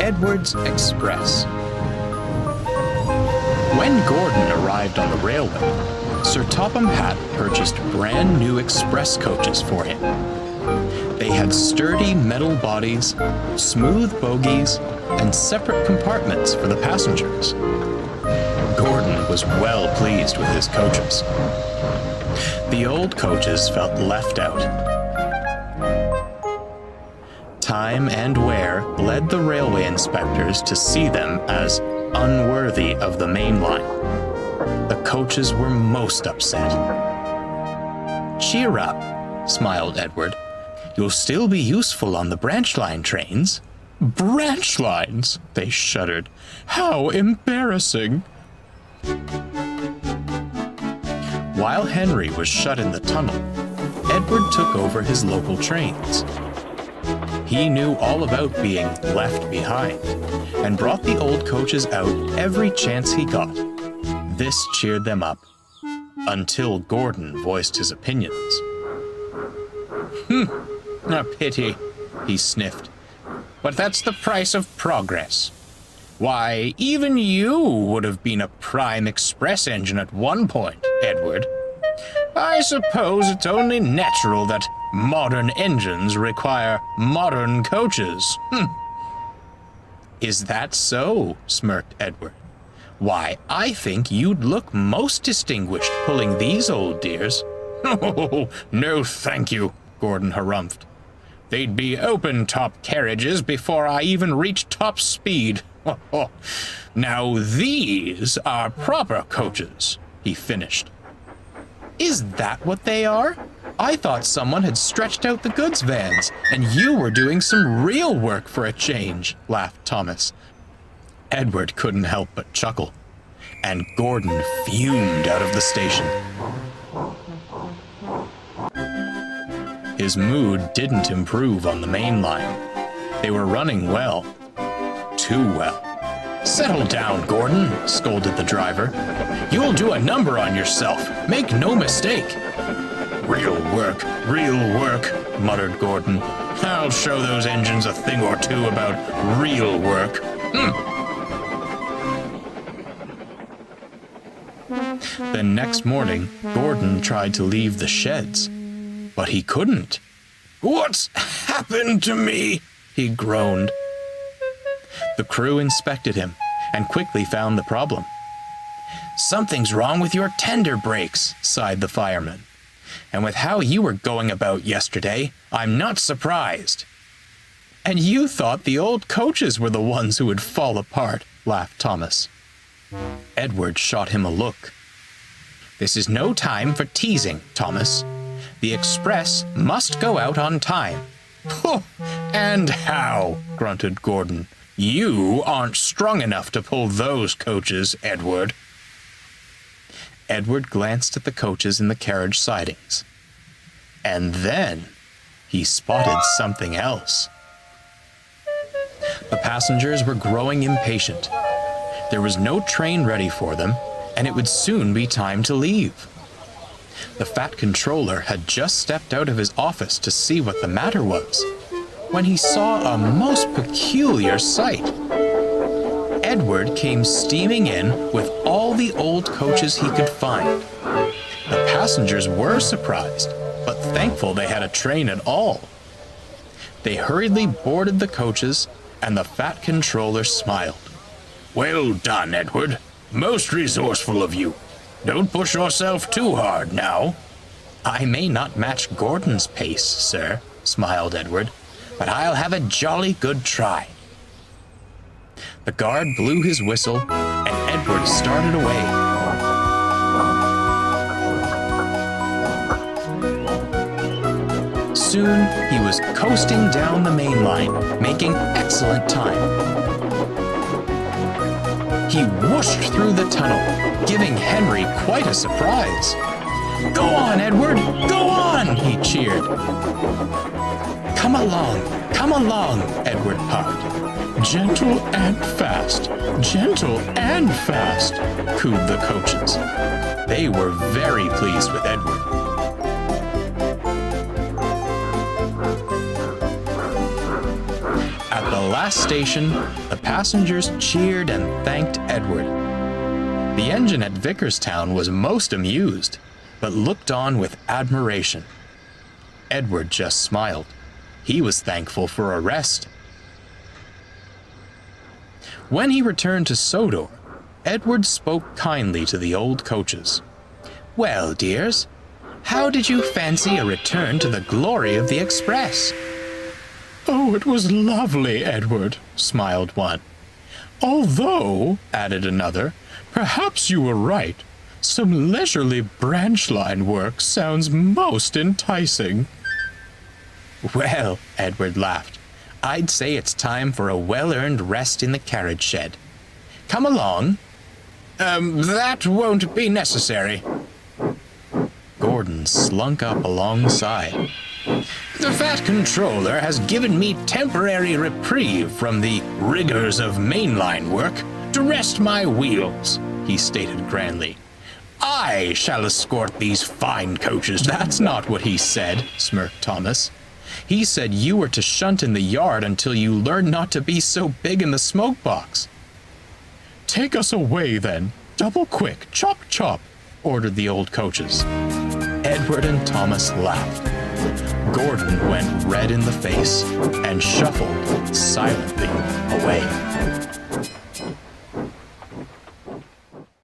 Edward's Express. When Gordon arrived on the railway, Sir Topham Hatt purchased brand new express coaches for him. They had sturdy metal bodies, smooth bogies, and separate compartments for the passengers. Gordon was well pleased with his coaches. The old coaches felt left out. Time and wear led the railway inspectors to see them as unworthy of the main line. The coaches were most upset. "Cheer up," smiled Edward. "You'll still be useful on the branch line trains." "Branch lines?" they shuddered. "How embarrassing!" While Henry was shut in the tunnel, Edward took over his local trains. He knew all about being left behind and brought the old coaches out every chance he got. This cheered them up, until Gordon voiced his opinions. A pity," he sniffed. "But that's the price of progress. Why, even you would have been a prime express engine at one point, Edward. I suppose it's only natural that modern engines require modern coaches." "Is that so?" smirked Edward. "Why, I think you'd look most distinguished pulling these old dears." "Oh, no thank you," Gordon harumphed. "They'd be open-top carriages before I even reached top speed. Now these are proper coaches," he finished. "Is that what they are? I thought someone had stretched out the goods vans, and you were doing some real work for a change," laughed Thomas. Edward couldn't help but chuckle, and Gordon fumed out of the station. His mood didn't improve on the main line. They were running well. Too well. "Settle down, Gordon," scolded the driver. "You'll do a number on yourself. Make no mistake." Real work," muttered Gordon. "I'll show those engines a thing or two about real work." The next morning, Gordon tried to leave the sheds, but he couldn't. "What's happened to me?" he groaned. The crew inspected him and quickly found the problem. "Something's wrong with your tender brakes," sighed the fireman. "And with how you were going about yesterday, I'm not surprised." "And you thought the old coaches were the ones who would fall apart," laughed Thomas. Edward shot him a look. "This is no time for teasing, Thomas. The express must go out on time." "And how?" grunted Gordon. "You aren't strong enough to pull those coaches, Edward." Edward glanced at the coaches in the carriage sidings. And then he spotted something else. The passengers were growing impatient. There was no train ready for them, and it would soon be time to leave. The fat controller had just stepped out of his office to see what the matter was, when he saw a most peculiar sight. Edward came steaming in with all the old coaches he could find. The passengers were surprised, but thankful they had a train at all. They hurriedly boarded the coaches, and the fat controller smiled. "Well done, Edward. Most resourceful of you. Don't push yourself too hard now." "I may not match Gordon's pace, sir," smiled Edward, "but I'll have a jolly good try." The guard blew his whistle, and Edward started away. Soon, he was coasting down the main line, making excellent time. He whooshed through the tunnel, giving Henry quite a surprise. "Go on, Edward! Go on!" he cheered. Come along," Edward puffed. "Gentle and fast, cooed the coaches. They were very pleased with Edward. At the last station, the passengers cheered and thanked Edward. The engine at Vickerstown was most amused, but looked on with admiration. Edward just smiled. He was thankful for a rest. When he returned to Sodor, Edward spoke kindly to the old coaches. "Well, dears, how did you fancy a return to the glory of the Express?" "Oh, it was lovely, Edward," smiled one. "Although," added another, "perhaps you were right. Some leisurely branch line work sounds most enticing." "Well," Edward laughed, "I'd say it's time for a well-earned rest in the carriage shed. Come along." That won't be necessary." Gordon slunk up alongside. "The Fat Controller has given me temporary reprieve from the rigors of mainline work to rest my wheels," he stated grandly. "I shall escort these fine coaches." "That's not what he said," smirked Thomas. "He said you were to shunt in the yard until you learned not to be so big in the smoke box." "Take us away, then. Double quick, chop chop," ordered the old coaches. Edward and Thomas laughed. Gordon went red in the face and shuffled silently away.